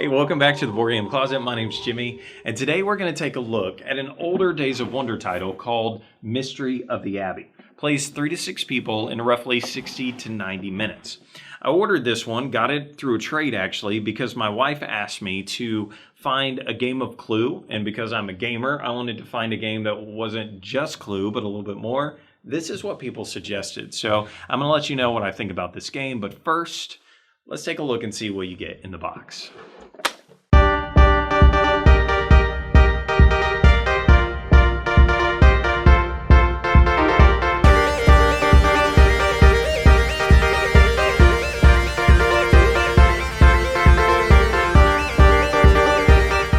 Hey, welcome back to the Board Game Closet. My name's Jimmy, and today we're going to take a look at an older Days of Wonder title called Mystery of the Abbey. Plays 3 to 6 people in roughly 60 to 90 minutes. I ordered this one, got it through a trade actually, because my wife asked me to find a game of Clue, and because I'm a gamer, I wanted to find a game that wasn't just Clue, but a little bit more. This is what people suggested, so I'm going to let you know what I think about this game, but first, let's take a look and see what you get in the box.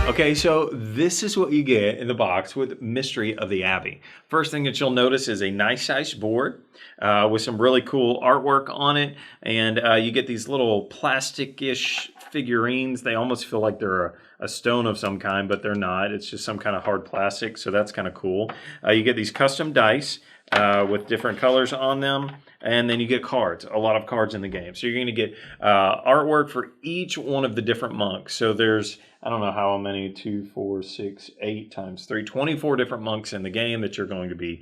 Okay, so this is what you get in the box with Mystery of the Abbey. First thing that you'll notice is a nice sized board with some really cool artwork on it. And you get these little plastic-ish figurines. They almost feel like they're a stone of some kind, but they're not. It's just some kind of hard plastic, so that's kind of cool. You get these custom dice with different colors on them. And then you get cards, a lot of cards in the game. So you're going to get artwork for each one of the different monks. So there's, I don't know how many, 2, 4, 6, 8 times 3, 24 different monks in the game that you're going to be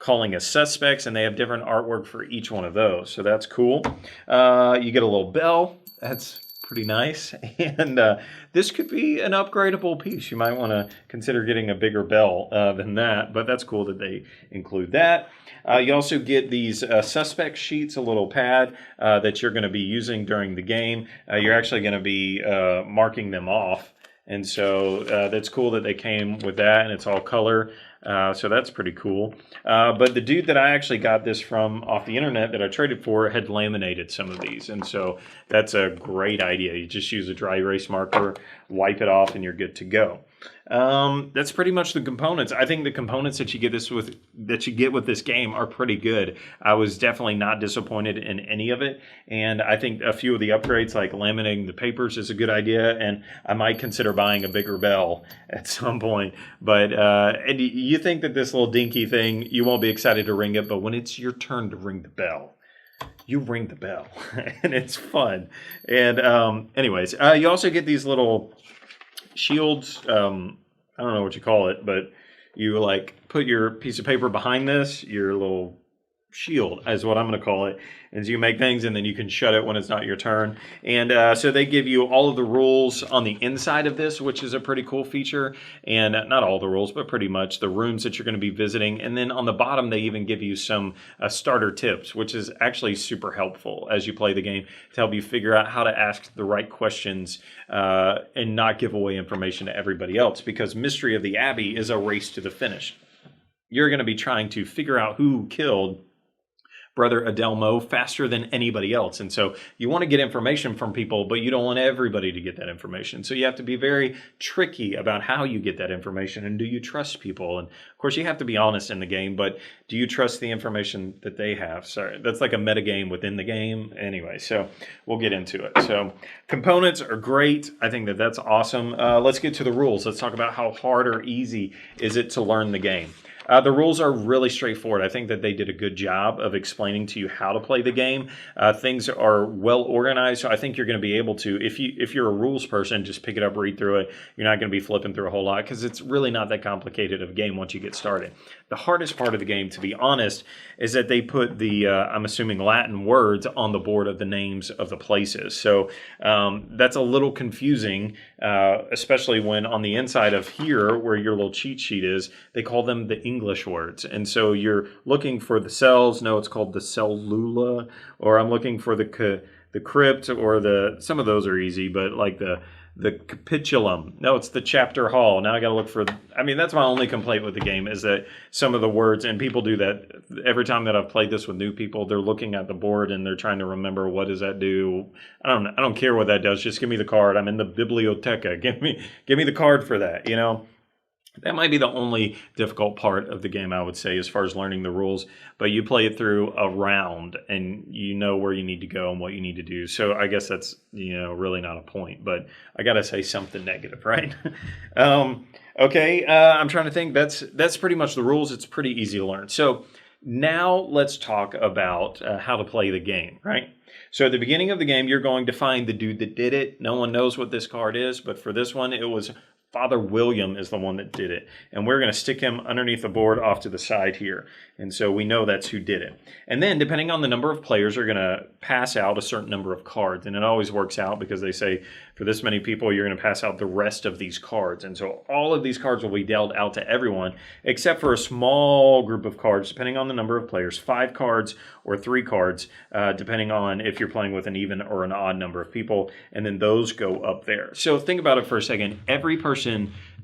calling as suspects. And they have different artwork for each one of those. So that's cool. You get a little bell. That's pretty nice. And this could be an upgradable piece. You might want to consider getting a bigger bell than that, but that's cool that they include that. You also get these suspect sheets, a little pad that you're going to be using during the game. You're actually going to be marking them off. And so that's cool that they came with that, and it's all color. So that's pretty cool. But the dude that I actually got this from off the internet that I traded for had laminated some of these. And so that's a great idea. You just use a dry erase marker, wipe it off, and you're good to go. That's pretty much the components. I think the components that you get with this game are pretty good. I was definitely not disappointed in any of it, and I think a few of the upgrades like laminating the papers is a good idea, and I might consider buying a bigger bell at some point. But and you think that this little dinky thing, you won't be excited to ring it, but when it's your turn to ring the bell, you ring the bell, and it's fun. And anyways, you also get these little shields. I don't know what you call it, but you like put your piece of paper behind this, your little shield is what I'm going to call it, as you make things, and then you can shut it when it's not your turn. And so they give you all of the rules on the inside of this, which is a pretty cool feature. And not all the rules, but pretty much the rooms that you're going to be visiting. And then on the bottom, they even give you some starter tips, which is actually super helpful as you play the game to help you figure out how to ask the right questions and not give away information to everybody else, because Mystery of the Abbey is a race to the finish. You're going to be trying to figure out who killed Brother Adelmo faster than anybody else. And so you want to get information from people, but you don't want everybody to get that information. So you have to be very tricky about how you get that information, and do you trust people? And of course you have to be honest in the game, but do you trust the information that they have? Sorry, that's like a meta game within the game. Anyway, so we'll get into it. So components are great. I think that that's awesome. Let's get to the rules. Let's talk about how hard or easy is it to learn the game. The rules are really straightforward. I think that they did a good job of explaining to you how to play the game. Things are well organized, so I think you're going to be able to, if you're a rules person, just pick it up, read through it. You're not going to be flipping through a whole lot, because it's really not that complicated of a game once you get started. The hardest part of the game, to be honest, is that they put the, I'm assuming, Latin words on the board of the names of the places. So that's a little confusing, especially when on the inside of here, where your little cheat sheet is, they call them the English words. And so you're looking for the cells. No, it's called the cellula. Or I'm looking for the crypt, or some of those are easy, but like the capitulum. No, it's the chapter hall. Now I got to look for, I mean, that's my only complaint with the game, is that some of the words, and people do that every time that I've played this with new people, they're looking at the board and they're trying to remember, what does that do? I don't care what that does. Just give me the card. I'm in the biblioteca. Give me the card for that, you know? That might be the only difficult part of the game, I would say, as far as learning the rules. But you play it through a round, and you know where you need to go and what you need to do. So I guess that's, really not a point. But I got to say something negative, right? Okay, I'm trying to think. That's pretty much the rules. It's pretty easy to learn. So now let's talk about how to play the game, right? So at the beginning of the game, you're going to find the dude that did it. No one knows what this card is, but for this one, it was Father William is the one that did it. And we're going to stick him underneath the board off to the side here. And so we know that's who did it. And then depending on the number of players, are going to pass out a certain number of cards. And it always works out because they say for this many people, you're going to pass out the rest of these cards. And so all of these cards will be dealt out to everyone, except for a small group of cards, depending on the number of players, 5 cards or 3 cards, depending on if you're playing with an even or an odd number of people. And then those go up there. So think about it for a second. Every person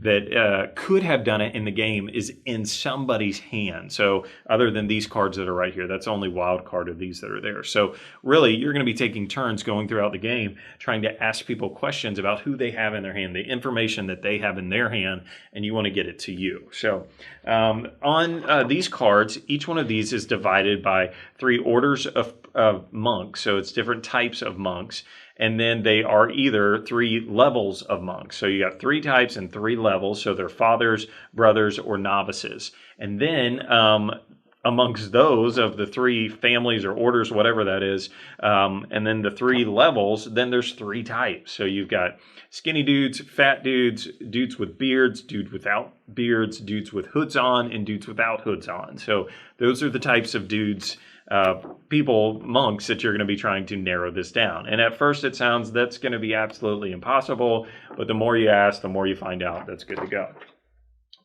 that could have done it in the game is in somebody's hand. So other than these cards that are right here, that's the only wild card of these that are there. So really, you're going to be taking turns going throughout the game, trying to ask people questions about who they have in their hand, the information that they have in their hand, and you want to get it to you. So on these cards, each one of these is divided by 3 orders of monks. So it's different types of monks. And then they are either 3 levels of monks. So you got 3 types and 3 levels. So they're fathers, brothers, or novices. And then amongst those of the 3 families or orders, whatever that is, and then the 3 levels, then there's 3 types. So you've got skinny dudes, fat dudes, dudes with beards, dudes without beards, dudes with hoods on, and dudes without hoods on. So those are the types of dudes, monks, that you're going to be trying to narrow this down. And at first it sounds that's going to be absolutely impossible, but the more you ask, the more you find out that's good to go.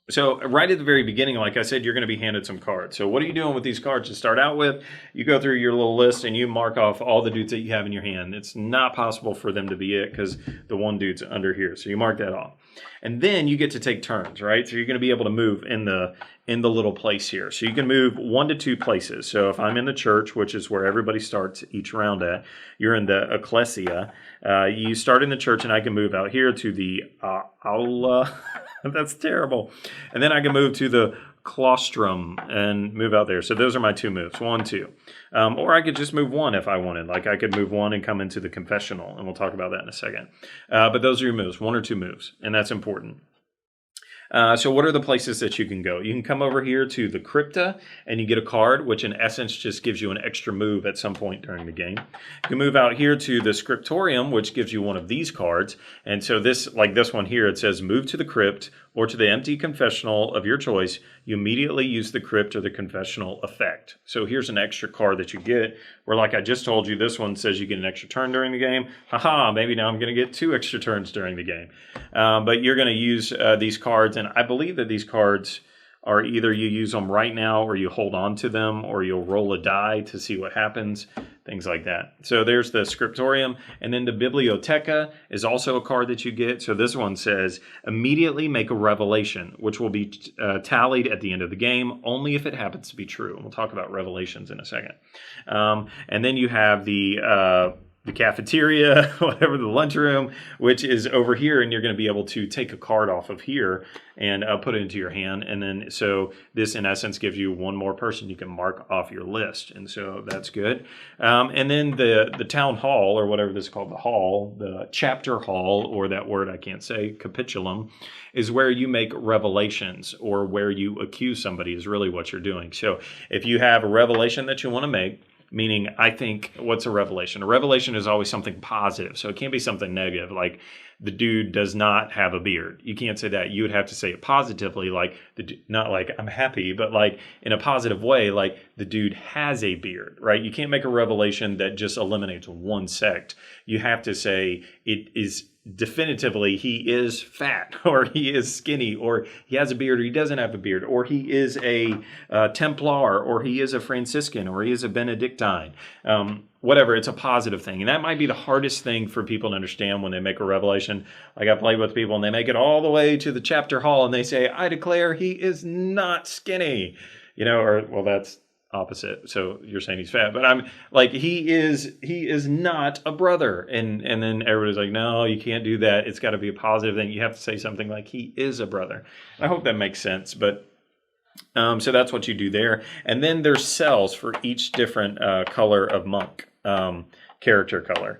So right at the very beginning, like I said, you're going to be handed some cards. So what are you doing with these cards to start out with? You go through your little list and you mark off all the dudes that you have in your hand. It's not possible for them to be it because the one dude's under here. So you mark that off. And then you get to take turns, right? So you're going to be able to move in the little place here. So you can move 1 to 2 places. So if I'm in the church, which is where everybody starts each round at, you're in the ecclesia. You start in the church, and I can move out here to the aula. That's terrible. And then I can move to the claustrum and move out there. So those are my 2 moves, 1, 2. Or I could just move 1 if I wanted. Like I could move 1 and come into the confessional, and we'll talk about that in a second. But those are your moves, 1 or 2 moves, and that's important. So what are the places that you can go? You can come over here to the crypta and you get a card, which in essence just gives you an extra move at some point during the game. You can move out here to the scriptorium, which gives you one of these cards. And so this, like this one here, it says move to the crypt or to the empty confessional of your choice. You immediately use the crypt or the confessional effect. So here's an extra card that you get, where like I just told you, this one says you get an extra turn during the game. Haha, maybe now I'm going to get 2 extra turns during the game. But you're going to use these cards, and I believe that these cards are either you use them right now or you hold on to them or you'll roll a die to see what happens, things like that. So there's the scriptorium, and then the biblioteca is also a card that you get. So this one says immediately make a revelation, which will be tallied at the end of the game only if it happens to be true. And we'll talk about revelations in a second. And then you have the cafeteria, whatever, the lunchroom, which is over here, and you're going to be able to take a card off of here and put it into your hand. And then, so this in essence gives you 1 more person you can mark off your list. And so that's good. And then the town hall, or whatever this is called, the hall, the chapter hall, or that word I can't say, capitulum, is where you make revelations, or where you accuse somebody is really what you're doing. So if you have a revelation that you want to make, meaning, I think, what's a revelation? A revelation is always something positive. So it can't be something negative, like the dude does not have a beard. You can't say that. You would have to say it positively, like, not like I'm happy, but like in a positive way, like the dude has a beard, right? You can't make a revelation that just eliminates one sect. You have to say it is definitively he is fat, or he is skinny, or he has a beard, or he doesn't have a beard, or he is a Templar, or he is a Franciscan, or he is a Benedictine. Whatever, it's a positive thing. And that might be the hardest thing for people to understand when they make a revelation. Like I played with people and they make it all the way to the chapter hall and they say, I declare he is not skinny. You know, or, well, that's opposite. So you're saying he's fat, but I'm like, he is not a brother. And then everybody's like, no, you can't do that. It's got to be a positive thing. You have to say something like he is a brother. I hope that makes sense. But so that's what you do there. And then there's cells for each different color of monk. character color.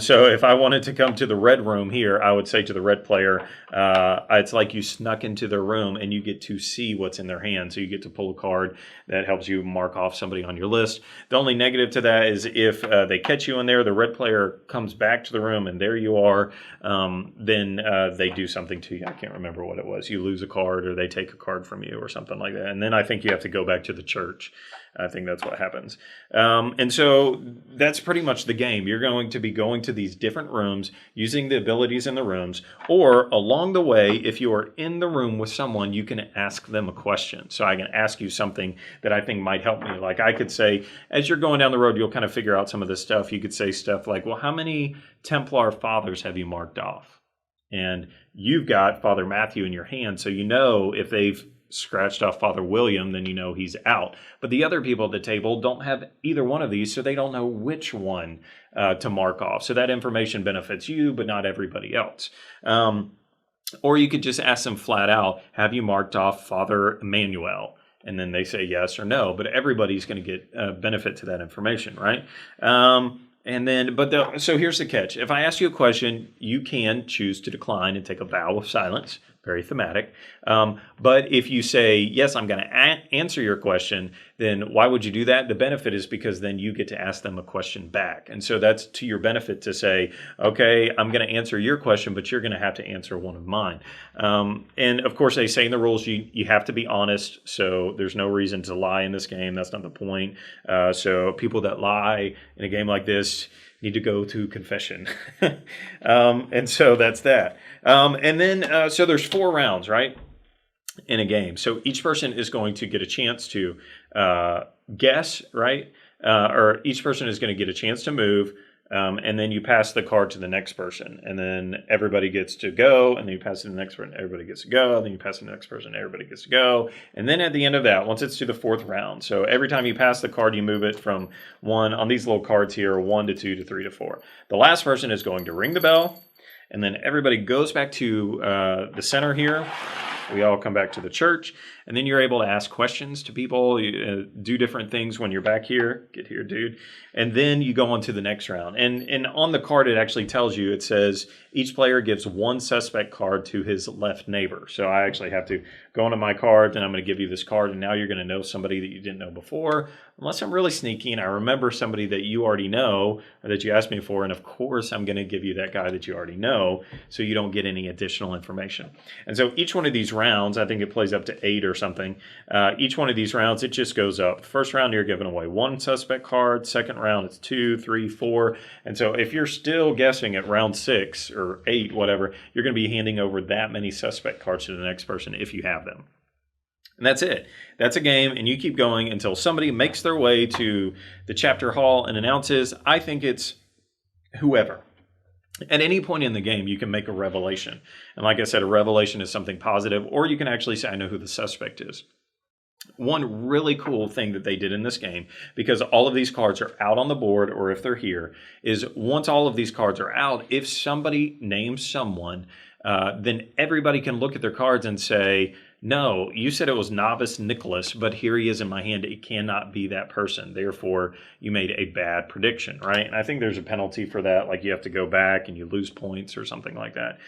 So if I wanted to come to the red room here, I would say to the red player, it's like you snuck into their room and you get to see what's in their hand. So you get to pull a card that helps you mark off somebody on your list. The only negative to that is if they catch you in there, the red player comes back to the room and there you are, then they do something to you. I can't remember what it was. You lose a card or they take a card from you or something like that. And then I think you have to go back to the church. I think that's what happens. And so that's pretty much the game. You're going to be going to these different rooms, using the abilities in the rooms, or along the way, if you are in the room with someone, you can ask them a question. So I can ask you something that I think might help me. Like I could say, as you're going down the road, you'll kind of figure out some of this stuff. You could say stuff like, well, how many Templar fathers have you marked off? And you've got Father Matthew in your hand, so you know if they've scratched off Father William, then you know he's out. But the other people at the table don't have either one of these, so they don't know which one to mark off. So that information benefits you, but not everybody else. Or you could just ask them flat out, have you marked off Father Emmanuel? And then they say yes or no, but everybody's going to get benefit to that information, right? So here's the catch. If I ask you a question, you can choose to decline and take a vow of silence. Very thematic. But if you say, yes, I'm going to answer your question, then why would you do that? The benefit is because then you get to ask them a question back. And so that's to your benefit to say, okay, I'm going to answer your question, but you're going to have to answer one of mine. And of course, they say in the rules, you have to be honest. So there's no reason to lie in this game. That's not the point. So people that lie in a game like this need to go to confession. And so that's that. So there's 4 rounds, right, in a game. So each person is going to get a chance to guess, right? Or each person is going to get a chance to move. And then you pass the card to the next person. And then everybody gets to go. And then you pass it to the next person, everybody gets to go. Then you pass it to the next person, everybody gets to go. And then at the end of that, once it's to the 4th round, so every time you pass the card, you move it from 1 on these little cards here, 1 to 2 to 3 to 4. The last person is going to ring the bell. And then everybody goes back to the center here. We all come back to the church. And then you're able to ask questions to people, do different things when you're back here. Get here, dude. And then you go on to the next round. And on the card, it actually tells you, it says each player gives 1 suspect card to his left neighbor. So I actually have to go into my cards, and I'm going to give you this card. And now you're going to know somebody that you didn't know before. Unless I'm really sneaky and I remember somebody that you already know or that you asked me for. And of course, I'm going to give you that guy that you already know so you don't get any additional information. And so each one of these rounds, I think it plays up to 8 or something. Each one of these rounds, it just goes up. First round, you're giving away 1 suspect card. Second round, it's 2, 3, 4. And so if you're still guessing at round 6 or 8, whatever, you're going to be handing over that many suspect cards to the next person if you have them. And that's it. That's a game, and you keep going until somebody makes their way to the chapter hall and announces, I think it's whoever. At any point in the game, you can make a revelation. And like I said, a revelation is something positive, or you can actually say, I know who the suspect is. One really cool thing that they did in this game, because all of these cards are out on the board, or if they're here, is once all of these cards are out, if somebody names someone, then everybody can look at their cards and say, no, you said it was Novice Nicholas, but here he is in my hand. It cannot be that person. Therefore, you made a bad prediction, right? And I think there's a penalty for that, like you have to go back and you lose points or something like that.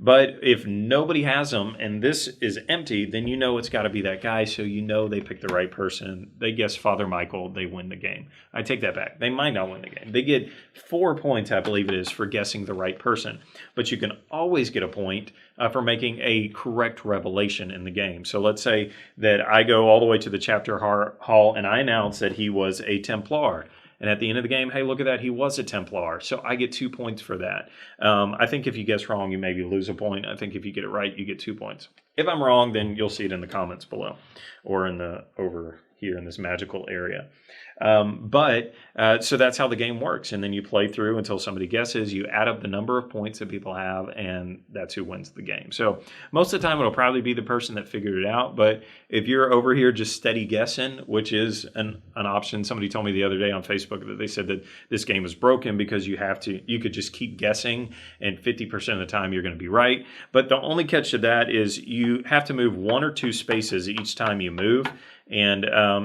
But if nobody has them and this is empty, then you know it's got to be that guy, so you know they picked the right person. They guess Father Michael, they win the game. I take that back. They might not win the game. They get 4 points, I believe it is, for guessing the right person. But you can always get a point for making a correct revelation in the game. So let's say that I go all the way to the chapter hall and I announce that he was a Templar. And at the end of the game, hey, look at that, he was a Templar. So I get 2 points for that. I think if you guess wrong, you maybe lose a point. I think if you get it right, you get 2 points. If I'm wrong, then you'll see it in the comments below or in the over here in this magical area. So that's how the game works. And then you play through until somebody guesses. You add up the number of points that people have, and that's who wins the game. So most of the time, it'll probably be the person that figured it out. But if you're over here just steady guessing, which is an option. Somebody told me the other day on Facebook that they said that this game is broken because you could just keep guessing, and 50% of the time you're going to be right. But the only catch to that is you have to move 1 or 2 spaces each time you move. And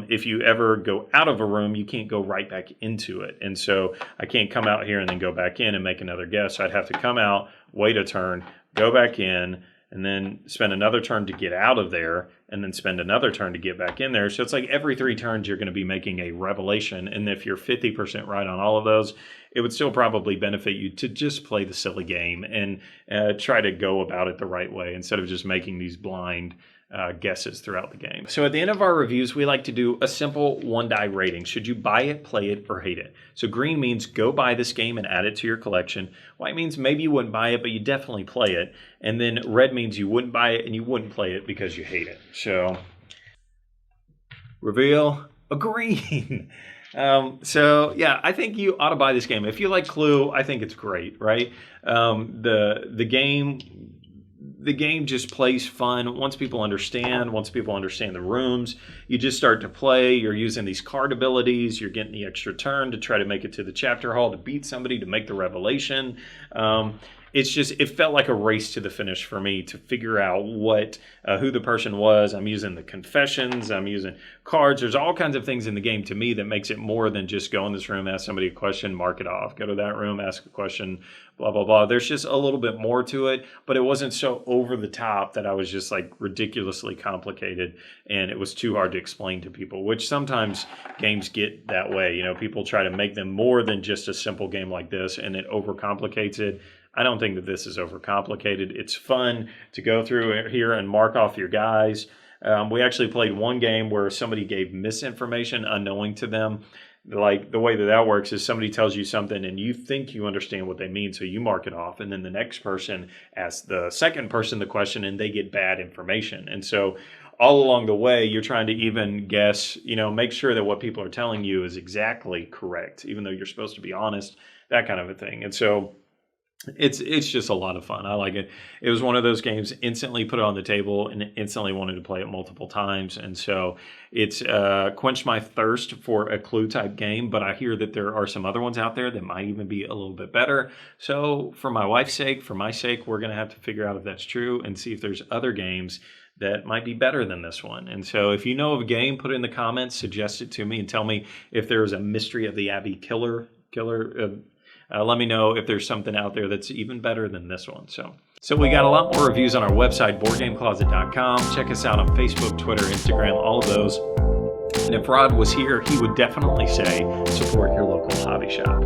if you ever go out of a room, you can't go right back into it. And so I can't come out here and then go back in and make another guess. I'd have to come out, wait a turn, go back in, and then spend another turn to get out of there, and then spend another turn to get back in there. So it's like every 3 turns you're going to be making a revelation. And if you're 50% right on all of those, it would still probably benefit you to just play the silly game and try to go about it the right way instead of just making these blind guesses throughout the game. So at the end of our reviews, we like to do a simple 1-die rating. Should you buy it, play it, or hate it? So green means go buy this game and add it to your collection. White means maybe you wouldn't buy it, but you definitely play it. And then red means you wouldn't buy it and you wouldn't play it because you hate it. So reveal a green. So yeah, I think you ought to buy this game. If you like Clue, I think it's great, right? The game just plays fun. Once people understand the rooms, you just start to play. You're using these card abilities. You're getting the extra turn to try to make it to the chapter hall, to beat somebody, to make the revelation. It felt like a race to the finish for me to figure out who the person was. I'm using the confessions. I'm using cards. There's all kinds of things in the game to me that makes it more than just go in this room, ask somebody a question, mark it off. Go to that room, ask a question, blah, blah, blah. There's just a little bit more to it, but it wasn't so over the top that I was just like ridiculously complicated and it was too hard to explain to people, which sometimes games get that way. You know, people try to make them more than just a simple game like this and it overcomplicates it. I don't think that this is overcomplicated. It's fun to go through here and mark off your guys. We actually played one game where somebody gave misinformation unknowing to them. Like the way that works is somebody tells you something and you think you understand what they mean, so you mark it off. And then the next person asks the second person the question and they get bad information. And so all along the way, you're trying to even guess, make sure that what people are telling you is exactly correct, even though you're supposed to be honest, that kind of a thing. And so it's just a lot of fun. I like it. It was one of those games, instantly put it on the table and instantly wanted to play it multiple times. And so it's quenched my thirst for a Clue type game, but I hear that there are some other ones out there that might even be a little bit better. So for my wife's sake, for my sake, we're going to have to figure out if that's true and see if there's other games that might be better than this one. And so if you know of a game, put it in the comments, suggest it to me, and tell me if there is a Mystery of the Abbey killer. Let me know if there's something out there that's even better than this one. So we got a lot more reviews on our website, boardgamecloset.com. Check us out on Facebook, Twitter, Instagram, all of those. And if Rod was here, he would definitely say, support your local hobby shop.